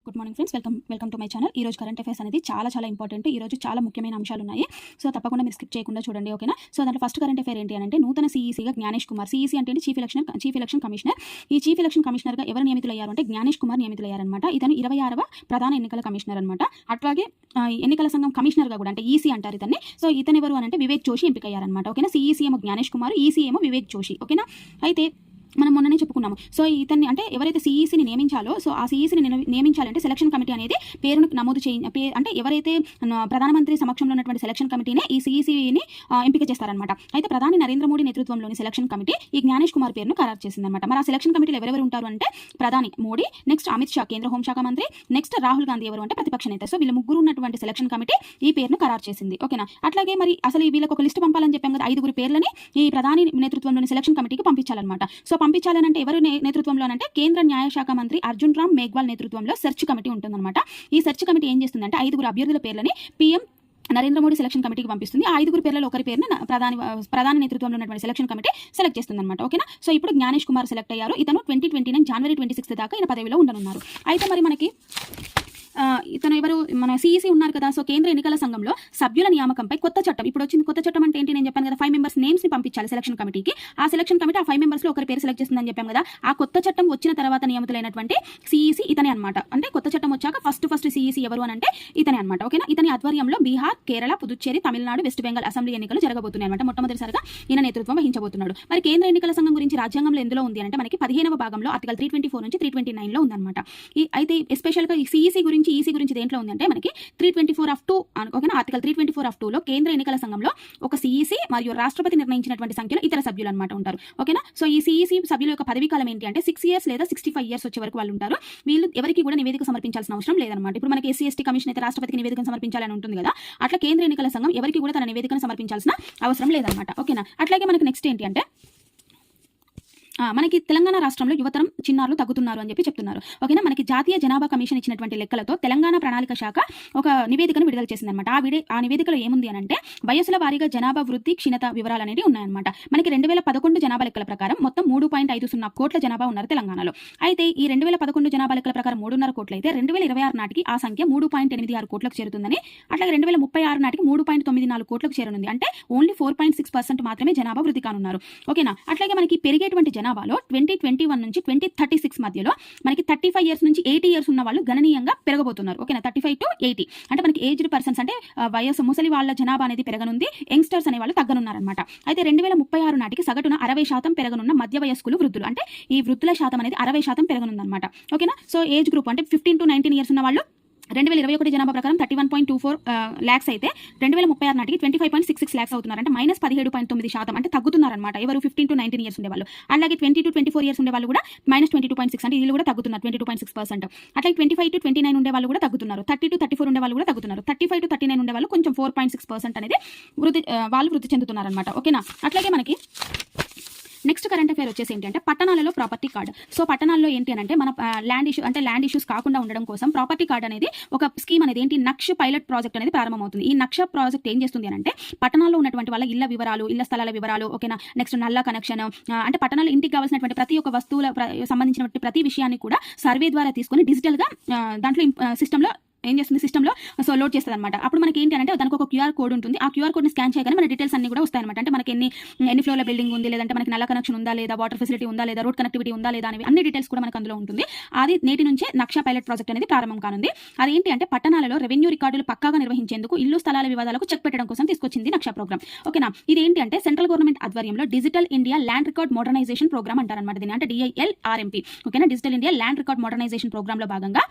Good morning friends, welcome to my channel. ఈ రోజు current affairs అనేది చాలా ఇంపార్టెంట్. ఈ రోజు చాలా ముఖ్యమైన అంశాలు ఉన్నాయి. సో తప్పకుండా మీరు స్కిప్ చేయకుండా చూడండి, ఓకేనా. సో దాంట్లో ఫస్ట్ కరెంట్ అఫైర్ ఏంటి అంటే నూతన సీఈసీగా జ్ఞానేష్ కుమార్. సీఈసీ అంటే చీఫ్ ఎలక్షన్ కమిషనర్. ఈ చీఫ్ ఎలక్షన్ కమిషనర్గా ఎవరు నియమితులయ్యారు అంటే జ్ఞానేష్ కుమార్ నియమితులయ్యారనమాట. ఇతను 26వ ప్రధాన ఎన్నికల కమిషనర్ అనమాట. అట్లాగే ఎన్నికల సంఘం కమిషనర్గా కూడా అంటే ఈసీ అంటారు ఇతన్ని. సో ఇతను ఎవరు అని అంటే వివేక్ జోషి ఎంపికయ్యారనమాట, ఓకేనా. సీఈసీ ఏమో జ్ఞానేష్ కుమార్, ఈసీ ఏమో వివేక్ జోషి, ఓకేనా. అయితే మనం మొన్ననే చెప్పుకున్నాము. సో ఇతన్ని అంటే ఎవరైతే సీఈసీని నియమించాలో, సో ఆ సీఈసీని నియమించాలంటే సెలక్షన్ కమిటీ అనేది పేరును నమోదు అంటే ఎవరైతే ప్రధానమంత్రి సమక్షంలో ఉన్నటువంటి సెలక్షన్ కమిటీనే ఈ సీఈసీని ఎంపిక చేస్తారనమాట. అయితే ప్రధాని నరేంద్ర మోడీ నేతృత్వంలోని సెలక్షన్ కమిటీ ఈ జ్ఞానేష్ కుమార్ పేరును ఖరారు చేసిందనమాట. మరి ఆ సెలక్షన్ కమిటీలో ఎవరెవరు ఉంటారు అంటే ప్రధాని మోడీ, నెక్స్ట్ అమిత్ షా కేంద్ర హోంశాఖ మంత్రి, నెక్స్ట్ రాహుల్ గాంధీ ఎవరు అంటే ప్రతిపక్ష నేత. సో వీళ్ళ ముగ్గురు ఉన్నటువంటి సెలక్షన్ కమిటీ ఈ పేరును ఖరారు చేసింది, ఓకేనా. అట్లాగే మరి అసలు వీళ్ళకి ఒక లిస్ట్ పంపాలని చెప్పాం కదా, 5 పేర్లని ఈ ప్రధాని నేతృత్వంలోని సెలక్షన్ కమిటీకి పంపించాలన్నమాట. సో పంపించాలనంటే ఎవరు నేతృత్వంలోనంటే కేంద్ర న్యాయశాఖ మంత్రి అర్జున్ రామ్ మేఘ్వాల్ నేతృత్వంలో సెర్చ్ కమిటీ ఉంటుందన్నమాట. ఈ సెర్చ్ కమిటీ ఏం చేస్తుందంటే 5 అభ్యర్థుల పేర్లని పీఎం నరేంద్ర మోడీ సెలక్షన్ కమిటీకి పంపిస్తుంది. ఆ 5 పేర్లలో ఒకరి పేరును ప్రధాని నేతృత్వంలో ఉన్నటువంటి సెలక్షన్ కమిటీ సెలెక్ట్ చేస్తుంది అనమాట, ఓకేనా. సో ఇప్పుడు జ్ఞానేష్ కుమార్ సెలెక్ట్ అయ్యారు. ఇతను 2029 జనవరి 26 దాకా ఈయన పదవిలో ఉండనున్నారు. అయితే మరి మనకి ఇతను ఎవరు మన సీఈసీ ఉన్నారు కదా. సో కేంద్ర ఎన్నికల సంఘంలో సభ్యుల నియామకంపై కొత్త చట్టం ఇప్పుడు వచ్చింది. కొత్త చట్టం అంటే ఏంటి నేను చెప్పాను కదా, 5 మెంబర్స్ నేమ్స్ ని పంపించాలి సెలక్షన్ కమిటీకి. ఆ సెలక్షన్ కమిటీ ఆ 5 మెంబర్స్ లో ఒకరి పేరు సెలెక్ట్ చేస్తుందని చెప్పాం కదా. ఆ కొత్త చట్టం వచ్చిన తర్వాత నియమితులైనటువంటి సీఈసీ ఇతనే అనమాట. అంటే కొత్త చట్టం వచ్చాక ఫస్ట్ సీఈసీ ఎవరు అని అంటే ఇతనే అనమాట, ఓకేనా. ఇతని ఆధ్వర్యంలో బీహార్, కేరళ, పుదుచ్చేరి, తమిళనాడు, వెస్ట్ బెంగాల్ అసెంబ్లీ ఎన్నికలు జరగబోతున్నాయి అనమాట. మొట్టమొదటిసారిగా ఈయన నేతృత్వం వహించబోతున్నాడు. మరి కేంద్ర ఎన్నికల సంఘం గురించి రాజ్యాంగంలో ఎందులో ఉంది అంటే మనకి 15వ భాగంలో ఆర్టికల్ 324 నుంచి 329 లో ఉందన్నమాట. అయితే ఎస్పెషల్ గా ఈ సీఈసీ గురించి ఈసీ గురించి దేంట్లో అంటే మనకి 324(2) ఓకేనా. ఆర్టికల్ 324(2) లో కేంద్ర ఎన్నికల సంఘంలో ఒక సీఈసీ మరియు రాష్ట్రపతి నిర్ణయించినటువంటి సంఖ్యలో ఇతర సభ్యులు అనమాట ఉంటారు, ఓకేనా. సో ఈ సీఈసీ సభ్యుల యొక్క పదవీ కాలం ఏంటి అంటే 6 years లేదా 65 years వచ్చే వరకు వాళ్ళు ఉంటారు. వీళ్ళు ఎవరికి కూడా నివేదిక సమర్పించాల్సిన అవసరం లేదనమాట. ఇప్పుడు మనకి ఎస్సీ ఎస్టీ కమిషన్ అయితే రాష్ట్రపతికి నివేదిక సమర్పించాలని ఉంటుంది కదా, అట్లా కేంద్ర ఎన్నికల సంఘం ఎవరికి కూడా తన నివేదికను సమర్పించాల్సిన అవసరం లేదనమాట, ఓకేనా. అట్లాగే మనకి నెక్స్ట్ ఏంటి అంటే మనకి తెలంగాణ రాష్ట్రంలో యువతరం చిన్నారులు తగ్గుతున్నారు అని చెప్పి చెప్తున్నారు, ఓకేనా. మనకి జాతీయ జనాభా కమిషన్ ఇచ్చినటువంటి లెక్కలతో తెలంగాణ ప్రణాళిక శాఖ ఒక నివేదికను విడుదల చేసిందనమాట. ఆ నివేదికలో ఏముంది అని అంటే వయసుల వారీగా జనాభా వృద్ధి క్షీణత వివరాలు అనేవి ఉన్నాయన్నమాట. మనకి 2011 జనాభా లెక్కల ప్రకారం మొత్తం 3.50 కోట్ల జనాభా ఉన్నారు తెలంగాణలో. అయితే ఈ 2011 జనాభా లెక్కల ప్రకారం 3.5 కోట్లు అయితే 2026 నాటికి ఆ సంఖ్య 3.86 కోట్లకు చేరుతుందని, అట్లాగే 2036 నాటికి 3.94 కోట్లకు చేరనుంది. అంటే ఓన్లీ 4.6% మాత్రమే జనాభా వృద్ధి కానున్నారు, ఓకేనా. అట్లాగే మనకి పెరిగేటువంటి జనాభాలో 2021 నుంచి 2036 మధ్యలో మనకి 35 years నుంచి 80 years ఉన్న వాళ్ళు గణనీయంగా పెరగబోతున్నారు, ఓకేనా. 35 to 80 అంటే మనకి ఏజ్డ్ పర్సన్స్ అంటే వయసు ముసలి వాళ్ళ జనాభా అనేది పెరగనుంది, యంగ్స్టర్స్ అనే వాళ్ళు తగ్గనున్నారనమాట. అయితే 2036 నాటికి సగటున 60% పెరగనున్న మధ్య వయస్కులు వృద్ధులు అంటే ఈ వృద్ధుల శాతం అనేది 60% పెరగనుందనమాట, ఓకేనా. సో ఏజ్ గ్రూప్ అంటే 15 to 19 years ఉన్న వాళ్ళు 2021 జనాభా ప్రకారం 31.24 lakhs అయితే 2036 నాటికి 25.66 lakhs అవుతున్నారు. అంటే -17.9% అంటే తగ్గుతున్నారనమాట ఎవరు 15 to 19 years ఉండేవాళ్ళు. అలాగే 20 to 24 years ఉండే వాళ్ళు కూడా -22.6 అంటే వీళ్ళు కూడా తగ్గుతున్నారు 22.6%. అట్లాగే 25 to 29 ఉండే వాళ్ళు కూడా తగ్గుతున్నారు. 30 to 34 ఉండే వాళ్ళు కూడా తగ్గుతున్నారు. 35 to 39 ఉండే వాళ్ళు కొంచెం 4.6% అనేది వృద్ధి చెందుతున్నారనమాట, ఓకేనా. అట్లాగే మనకి నెక్స్ట్ కరెంట్ అఫేర్ వచ్చేసి ఏంటంటే పట్టణాలలో ప్రాపర్టీ కార్డ్. సో పట్టణాల్లో ఏంటి అని అంటే మన ల్యాండ్ ఇష్యూస్ కాకుండా ఉండడం కోసం ప్రాపర్టీ కార్డ్ అనేది ఒక స్కీమ్ అనేది ఏంటి నక్ష పైలట్ ప్రాజెక్ట్ అనేది ప్రారంభమవుతుంది. ఈ నక్ష ప్రాజెక్ట్ ఏం చేస్తుంది అని అంటే పట్టణాల్లో ఉన్నటువంటి వాళ్ళ ఇళ్ల వివరాలు, ఇళ్ల స్థలాల వివరాలు, ఓకేనా. నెక్స్ట్ నల్ల కనెక్షన్ అంటే పట్టణాల్లో ఇంటికి కావాల్సినటువంటి ప్రతి ఒక్క వస్తువుల సంబంధించినటువంటి ప్రతి విషయాన్ని కూడా సర్వే ద్వారా తీసుకొని డిజిటల్ గా దాంట్లో సిస్టంలో ఏం చేస్తుంది సిస్టంలో సో లోడ్ చేస్తుంది అనమాట. అప్పుడు మనకి ఏంటి అంటే దానికి ఒక క్యూఆర్ కోడ్ ఉంటుంది. ఆ క్యూఆర్ కోడ్ని స్కాన్ చేయగానే మన డీటెయిల్స్ అన్ని కూడా వస్తాయన్నమాట. అంటే మనకి ఎన్ని ఫ్లోర్ల బిల్డింగ్ ఉంది, లేదంటే మనకి నల్ల కనెక్షన్ ఉందా లేదా, వాటర్ ఫెసిలిటీ ఉందా లేదా, రోడ్ కనెక్టివిటీ ఉందా లేదా అనేవి అన్ని డీటెయిల్స్ కూడా మనకు అందులో ఉంటుంది. అది నేటి నుంచే నక్ష పైలట్ ప్రాజెక్ట్ అనేది ప్రారంభం కానుంది. అదేంటి అంటే పట్టణాలలో రెవెన్యూ రికార్డులు పక్కాగా నిర్వహించేందుకు ఇల్లు స్థలాల వివాదాలకు చెక్ పెట్టడం కోసం తీసుకొచ్చింది నక్ష ప్రోగ్రామ్, ఓకేనా. ఇది ఏంటి అంటే సెంట్రల్ గవర్నమెంట్ ఆధ్వర్యంలో digital India land record modernization program అంటారనమాట దీన్ని. అంటే DILRMP, ఓకేనా. Digital India land record modernization program లో భాగంగా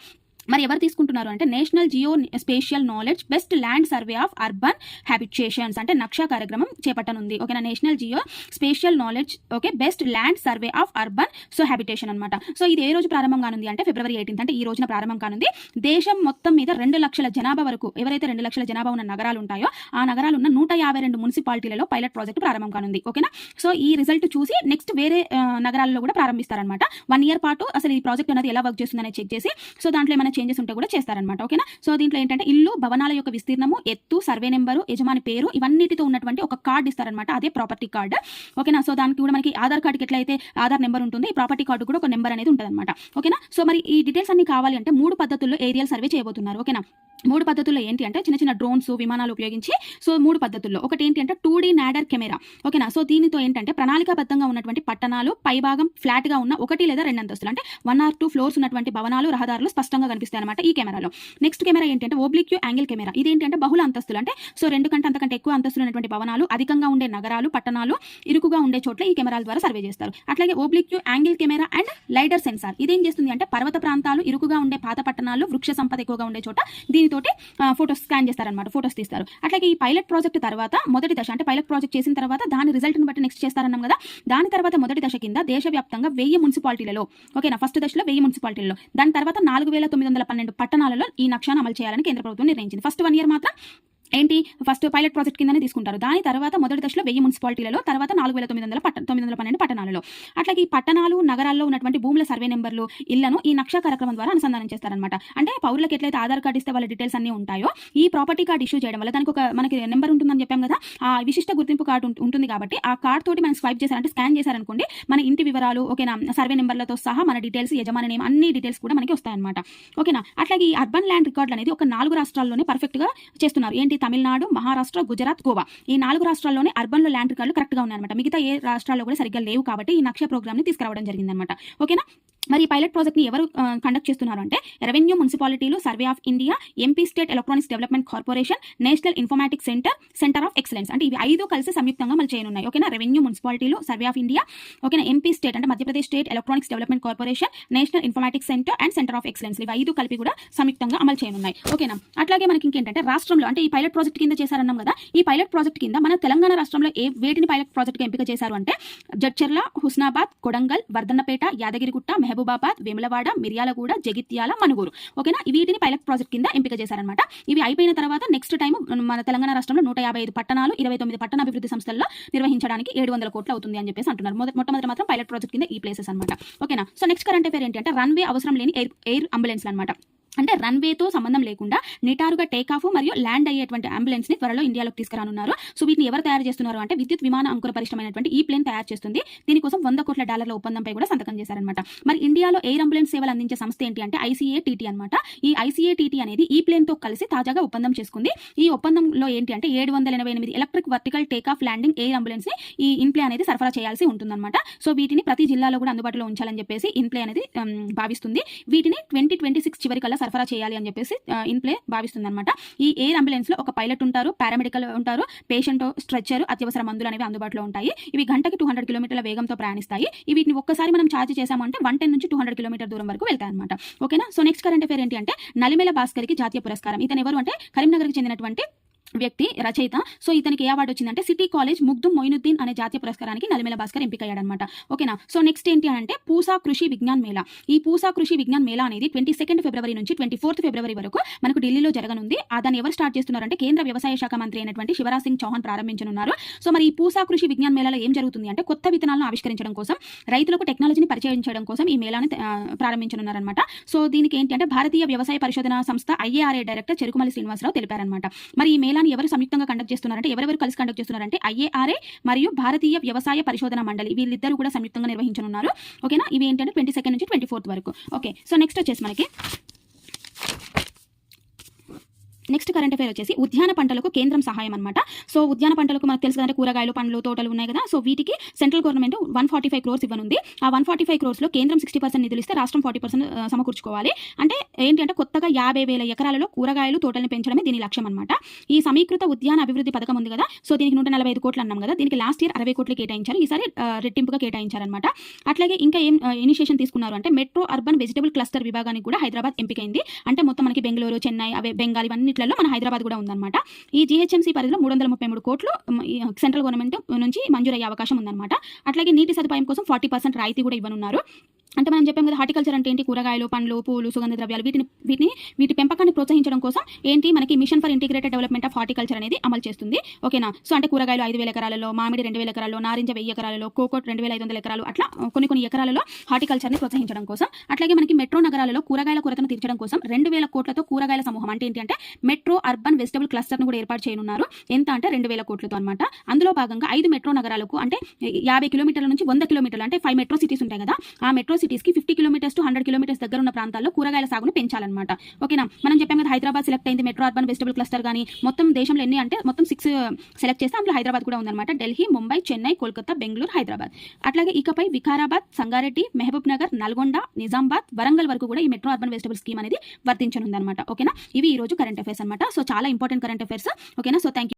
మరి ఎవరు తీసుకుంటున్నారు అంటే national geospatial knowledge based land survey of urban habitations అంటే నక్ష కార్యక్రమం చేపట్టనుంది, ఓకేనా. National geospatial knowledge okay based land survey of urban habitation అనమాట. సో ఇది ఏ రోజు ప్రారంభం కానుంది అంటే February 18 అంటే ఈ రోజున ప్రారంభం కానుంది. దేశం మొత్తం మీద 2 లక్షల జనాభా వరకు ఎవరైతే 2 లక్షల జనాభా ఉన్న నగరాలు ఉంటాయో ఆ నగరాలు ఉన్న 152 మున్సిపాలిటీలలో పైలట్ ప్రాజెక్ట్ ప్రారంభం కానుంది, ఓకేనా. సో ఈ రిజల్ట్ చూసి నెక్స్ట్ వేరే నగరాల్లో కూడా ప్రారంభిస్తారనమాట. 1 year పాటు అసలు ఈ ప్రాజెక్ట్ అనేది ఎలా వర్క్ చేస్తుందనే చెక్ చేసి సో దాంట్లో ఏమైనా చేంజెస్ ఉంటే కూడా చేస్తారనమాట. ఓకేనా. సో దీంట్లో ఏంటంటే ఇల్లు, భవనాల యొక్క విస్తీర్ణము, ఎత్తు, సర్వే నెంబరు, యజమాని పేరు ఇవన్నిటితో ఉన్నటువంటి ఒక కార్డు ఇస్తారనమాట. అదే ప్రాపర్టీ కార్డు. ఓకేనా. సో దానికి కూడా మనకి ఆధార్ కార్డుకి ఎట్లయితే ఆధార్ నెంబర్ ఉంటుంది, ఈ ప్రాపర్టీ కార్డు కూడా ఒక నెంబర్ అనేది ఉంటుంది అనమాట. ఓకేనా. సో మరి ఈ డీటెయిల్స్ అన్ని కావాలి అంటే 3 పద్ధతుల్లో ఏరియల్ సర్వే చేయబోతున్నారు. ఓకేనా. 3 పద్ధతుల్లో ఏంటి అంటే చిన్న చిన్న డ్రోన్స్, విమానాలు ఉపయోగించి సో 3 పద్ధతుల్లో ఒకటి ఏంటి అంటే 2D నాడర్ కెమెరా. ఓకేనా. సో దీనితో ఏంటంటే ప్రణాళికాబద్ధంగా ఉన్నటువంటి పట్టణాలు, పైభాగం ఫ్లాట్ గా ఉన్న 1 లేదా 2 అంతస్తులు అంటే 1 or 2 ఫ్లోర్స్ ఉన్నటువంటి భవనాలు, రహదారులు స్పష్టంగా కనిపిస్తాయి అనమాట ఈ కెమెరాలో. నెక్స్ట్ కెమెరా ఏంటంటే ఓబ్లిక్ యాంగిల్ కెమెరా. ఇది ఏంటంటే బహుళ అంతస్తులు అంటే సో 2 కంటే అంతకంటే ఎక్కువ అంతస్తులు ఉన్నటువంటి భవనాలు, అధికంగా ఉండే నగరాలు, పట్టణాలు, ఇరుకుగా ఉండే చోట్ల ఈ కెమెరాల ద్వారా సర్వే చేస్తారు. అట్లాగే ఓబ్లిక్ యాంగిల్ కెమెరా అండ్ లైడర్ సెన్సార్. ఇదేం చేస్తుంది అంటే పర్వత ప్రాంతాలు, ఇరుకుగా ఉండే పాత పట్టణాలు, వృక్ష సంపద ఎక్కువగా ఉండే చోట దీనితోటి ఫోటోస్ స్కాన్ చేస్తారనమాట, ఫోటోస్ తీస్తారు. అట్లాగే ఈ పైలట్ ప్రాజెక్ట్ తర్వాత మొదటి దశ అంటే పైలట్ ప్రాజెక్ట్ చేసిన తర్వాత దాని రిజల్ట్ ని బట్టి నెక్స్ట్ చేస్తారన్నాం కదా. దాని తర్వాత మొదటి దశ కింద దేశవ్యాప్తంగా 1000 మున్సిపాలిటీలలో, ఓకేనా, ఫస్ట్ దశలో 1000 మున్సిపాలిటీలలో, దాని తర్వాత 4912 పట్టణాలలో ఈ నక్షాన్ని అమలు చేయాలని కేంద్ర ప్రభుత్వం నిర్ణయించింది. ఫస్ట్ 1 year మాత్రం ఏంటి ఫస్ట్ పైలట్ ప్రాజెక్ట్ కిందనే తీసుకుంటారు. దాని తర్వాత మొదటి దశలో 1000 మున్సిపాలిటీలలో, తర్వాత 4912 పట్టణాలలో. అట్లాగే ఈ పట్టణాలు, నగరాల్లో ఉన్నటువంటి భూముల సర్వే నెంబర్లు, ఇళ్లను ఈ నక్షా కార్యక్రమం ద్వారా అనుసంధానం చేస్తారనమాట. అంటే పౌరులకు ఎట్లయితే ఆధార్ కార్డు ఇస్తే వాళ్ళ డీటెయిల్స్ అన్ని ఉంటాయో ఈ ప్రాపర్టీ కార్డు ఇష్యూ చేయడం వల్ల దానికి ఒక మనకి నెంబర్ ఉంటుందని చెప్పాం కదా, ఆ విశిష్ట గుర్తింపు కార్డు ఉంటుంది కాబట్టి ఆ కార్డు తోటి మనం స్వైప్ చేశారంటే స్కాన్ చేశారనుకోండి మన ఇంటి వివరాలు, ఓకేనా, సర్వే నెంబర్లతో సహా మన డీటెయిల్స్, యజమాని నేమ్ అన్ని డీటెయిల్స్ కూడా మనకి వస్తాయన్నమాట. ఓకేనా. అట్లాగే ఈ అర్బన్ ల్యాండ్ రికార్డులు అనేది ఒక 4 రాష్ట్రాల్లోనే పర్ఫెక్ట్ గా చేస్తున్నారు. ఏంటి తమిళనాడు, మహారాష్ట్ర, గుజరాత్, గోవా ఈ 4 రాష్ట్రాల్లోనే అర్బన్ లో ల్యాండ్ రికార్డులు కరెక్ట్ గా ఉన్నాయన్నమాట. మిగతా ఏ రాష్ట్రాల్లో కూడా సరిగ్గా లేవు కాబట్టి ఈ నక్ష ప్రోగ్రామ్ ని తీసుకురావడం జరిగిందన్నమాట. ఓకేనా. మరి ఈ పైలట్ ప్రాజెక్ట్ ని ఎవరు కండక్ట్ చేస్తున్నారు అంటే రెవెన్యూ, మున్సిపాలిటీలు, survey of India, MP state electronics development corporation, national informatics centre, centre of excellence. అంటే ఇవి 5 కలిసి సంయుక్తంగా మళ్ళీ చేయనున్నాయి. ఓకేనా. రెవెన్యూ, మున్సిపాలిటీలు, సర్వే ఆఫ్ ఇండియా, ఓకేనా, ఎంపీ స్టేట్ అంటే Madhya Pradesh state electronics development corporation, national informatics centre and centre of excellence ఇవి 5 కలిపి కూడా సంయుక్తంగా అమలు చేయనున్నాయి. ఓకేనా. అట్లాగే మనకి ఇంకేంటంటే రాష్ట్రంలో అంటే ఈ పైలట్ ప్రాజెక్ట్ కింద చేశారన్నాం కదా, ఈ పైలట్ ప్రాజెక్ట్ కింద మన తెలంగాణ రాష్ట్రంలో వేటిని పైలట్ ప్రాజెక్ట్ గా ఎంపిక చేశారు అంటే జడ్చర్ల, హుస్నాబాద్, కొడంగల్, వర్ధన్నపేట, యాదగిరిగుట్ట, మహబూబాబాద్, వేములవాడ, మిర్యాలగూడ, జగిత్యాల, మనుగూరు. ఓకేనా. వీటిని పైలట్ ప్రాజెక్ట్ కింద ఎంపిక చేశారనమాట. ఇవి అయిపోయిన తర్వాత నెక్స్ట్ టైం మన తెలంగాణ రాష్ట్రంలో 155 పట్టణాలు, 29 పట్టణాభివృద్ధి సంస్థల్లో నిర్వహించడానికి 700 కోట్లు అవుతుంది అని చెప్పేసి అంటున్నారు. మొట్టమొదటి మాత్రం పైలట్ ప్రాజెక్ట్ కింద ఈ ప్లేసెస్ అనమాట. ఓకేనా. సో నెక్స్ట్ కరెంట్ అఫేర్ ఏంటి అంటే రన్వే అవసరం లేని ఎయిర్ అంబులెన్స్ అనమాట. అంటే రన్వేతో సంబంధం లేకుండా నిటారుగా టేక్ ఆఫ్ మరియు ల్యాండ్ అయ్యేటువంటి అంబులెన్స్ ని త్వరలో ఇండియాలోకి తీసుకురానున్నారు. సో వీటిని ఎవరు తయారు చేస్తున్నారు అంటే విద్యుత్ విమాన అంకుర పరిశ్రమైనటువంటి ఈ ప్లేన్ తయారు చేస్తుంది. దీనికోసం $100 కోట్ల ఒప్పందంపై కూడా సంతకం చేశారనమాట. మరి ఇండియాలో ఎయిర్ అంబులెన్స్ సేవలు అందించే సంస్థ ఏంటి అంటే ICATT అనమాట. ఈ ICATT అనేది ఈ ప్లేన్ తో కలిసి తాజాగా ఒప్పందం చేసుకుంది. ఈ ఒప్పందంలో ఏంటి అంటే 788 electric vertical take off landing air ambulance ని ఈ ఇన్ప్లే అనేది సరఫరా చేయాల్సి ఉంటుందన్నమాట. సో వీటిని ప్రతి జిల్లాలో కూడా అందుబాటులో ఉంచాలని చెప్పేసి ఇన్ప్లే అనేది భావిస్తుంది. వీటిని 2026 చివరి కల్లా సరఫరా చేయాలి అని చెప్పేసి ఇన్ప్లే భావిస్తుంది అనమాట. ఈ ఎయిర్ అంబులెన్స్ లో ఒక పైలట్ ఉంటారు, పారామెడికల్ ఉంటారు, పేషెంట్, స్ట్రెచ్చర్, అత్యవసర మందులు అనేవి అందుబాటులో ఉంటాయి. ఇవి గంటకి 200 కిలోమీటర్ల వేగంతో ప్రయాణిస్తాయి. వీటిని ఒక్కసారి మనం ఛార్జ్ చేసామంటే 110 నుంచి 200 కిలోమీటర్ దూరం వరకు వెళ్తాయి అనమాట. ఓకేనా. సో నెక్స్ట్ కరెంట్ అఫేర్ ఏంటి అంటే నలిమెల భాస్కర్ కి జాతీయ పురస్కారం. ఇతను ఎవరు అంటే కరీంనగర్ కి చెందినటువంటి వ్యక్తి, రచయిత. సో ఇతనికి ఏ అవార్డు వచ్చిందంటే సిటీ కాలేజ్ ముగ్ధుం మొయినుద్దీన్ అనే జాతీయ పురస్కారానికి నలిమెల భాస్కర్ ఎంపికయ్యాడనమాట. ఓకేనా. సో నెక్స్ట్ ఏంటి అంటే పూసా కృషి విజ్ఞాన్ మేళా. ఈ పూసా కృషి విజ్ఞాన్ మేళా అనేది 22 ఫిబ్రవరి నుంచి 24 ఫిబ్రవరి వరకు మనకు ఢిల్లీలో జరగనుంది. దాన్ని ఎవరు స్టార్ట్ చేస్తున్నారంటే కేంద్ర వ్యవసాయ శాఖ మంత్రి అయినటువంటి శివరాజ్ సింగ్ చౌహాన్ ప్రారంభించనున్నారు. సో మరి ఈ పూసా కృషి విజ్ఞాన్ మేళాలో ఏం జరుగుతుంది అంటే కొత్త విత్తనాలను ఆవిష్కరించడం కోసం, రైతులకు టెక్నాలజీని పరిచయం చేయడం కోసం ఈ మేళాని ప్రారంభించనున్నారనమాట. సో దీనికి ఏంటి అంటే భారతీయ వ్యవసాయ పరిశోధన సంస్థ IARA డైరెక్టర్ చెరుకుమల్లి శ్రీనివాసరావు తెలిపారనమాట. మరి ఈ మేళాని ఎవరు సంయుక్తంగా కండక్ట్ చేస్తున్నారంటే ఎవరెవరు కలిసి కండక్ట్ చేస్తున్నారంటే IARA మరియు భారతీయ వ్యవసాయ పరిశోధన మండలి వీళ్ళిద్దరూ కూడా సంయుక్తంగా నిర్వహించనున్నారు. ఓకేనా. ఇవి ఏంటంటే 22 నుంచి 24 వరకు. ఓకే. సో నెక్స్ట్ వచ్చేసి మనకి నెక్స్ట్ కరెంట్ అఫేర్ వచ్చేసి ఉద్యాన పంటలకు కేంద్రం సహాయం అనమాట. సో ఉద్యాన పంటలకు మనకు తెలుసు కదంటే కూరగాయలు, పండ్లు, తోటలు ఉన్నాయి కదా. సో వీటికి సెంట్రల్ గవర్నమెంట్ 145 crores ఇవ్వనుంది. ఆ 145 crores లో కేంద్రం 60% నిధులు ఇస్తే రాష్ట్రం 40% సమకూర్చుకోవాలి. అంటే ఏంటి అంటే కొత్తగా 50,000 ఎకరాలలో కూరగాయలు, తోటలను పెంచడమే దీని లక్ష్యం అనమాట. ఈ సమీకృత ఉద్యాన అభివృద్ధి పథకం ఉంది కదా. సో దీనికి 145 కోట్లు అన్నాం కదా. దీనికి లాస్ట్ ఇయర్ 60 కోట్లు కేటాయించారు. ఈసారి రెట్టింపుగా కేటాయించారనమాట. అట్లాగే ఇంకా ఏం ఇనిషియేషన్ తీసుకున్నారు అంటే మెట్రో అర్బన్ వెజిటబుల్ క్లస్టర్ విభాగానికి కూడా హైదరాబాద్ ఎంపికైంది. అంటే మొత్తం మనకి బెంగళూరు, చెన్నై, బెంగాల్ ఇవన్నిట్లలో మన హైదరాబాద్ కూడా ఉందన్నమాట. ఈ GHMC పరిధిలో 333 కోట్లు సెంట్రల్ గవర్నమెంట్ నుంచి మంజూరయ్యే అవకాశం ఉందన్నమాట. అట్లాగే నీటి సదుపాయం కోసం 40% రాయితీ కూడా ఇవ్వనున్నారు. అంటే మనం చెప్పాం కదా, హార్టికల్చర్ అంటే ఏంటి, కూరగాయలు, పండ్లు, పూలు, సుగంధ ద్రవ్యాలు, వీటి పెంపకాన్ని ప్రోత్సహించడం కోసం ఏంటి మనకి mission for integrated development of horticulture అనేది అమలు చేస్తుంది. ఓకేనా. సో అంటే కూరగాయలు 5,000 ఎకరాలలో, మామిడి 2,000 ఎకరాల్లో, నారింజ 1,000 ఎకరాలలో, కోకోట్ 2,500 ఎకరాలు, అట్లా కొన్ని ఎకరాలలో హార్టికల్చర్ని ప్రోత్సహించడం కోసం. అట్లాగే మనకి మెట్రో నగరాలలో కూరగాయల కొరతను తీర్చడం కోసం 2,000 కోట్లతో కూరగాయల సమూహం అంటే ఏంటి అంటే మెట్రో అర్బన్ వెజిటబుల్ క్లస్టర్ను కూడా ఏర్పాటు చేయనున్నారు. ఎంత అంటే 2,000 కోట్లతో అనమాట. అందులో భాగంగా 5 మెట్రో నగరాలకు అంటే 50 కిలోమీటర్ల నుంచి 100 కిలోమీటర్లు అంటే 5 మెట్రో సిటీస్ ఉంటాయి కదా, ఆ మెట్రో సిటీస్కి 50 కిలోమీటర్స్ టు 100 కిలోమీటర్స్ దగ్గర ఉన్న ప్రాంతాల్లో కూరగాయల సాగును పెంచాలన్నమాట. ఓకేనా. మనం చెప్పాం కదా, హైదరాబాద్ సెలెక్ట్ అయింది మెట్రో అర్బన్ వెజిటబుల్ క్లస్టర్. కానీ మొత్తం దేశంలో ఎన్ని అంటే మొత్తం 6 సెలెక్ట్ చేస్తే అందులో హైదరాబాద్ కూడా ఉందన్నమాట. ఢిల్లీ, ముంబై, చెన్నై, కోల్కతా, బెంగళూరు, హైదరాబాద్. అట్లాగే ఇకపై వికారాబాద్, సంగారెడ్డి, మహబూబ్ నగర్, నల్గొండ, నిజామాబాద్, వరంగల్ వరకు కూడా ఈ మెట్రో అర్బన్ వెజిటబుల్ స్కీమ్ అనేది వర్తించనుందన్నమాట. ఓకేనా. ఇవి ఈ రోజు కరెంట్ అఫైర్స్ అనమాట. సో చాలా ఇంపార్టెంట్ కరెంట్ అఫైర్స్. ఓకేనా. So thank you.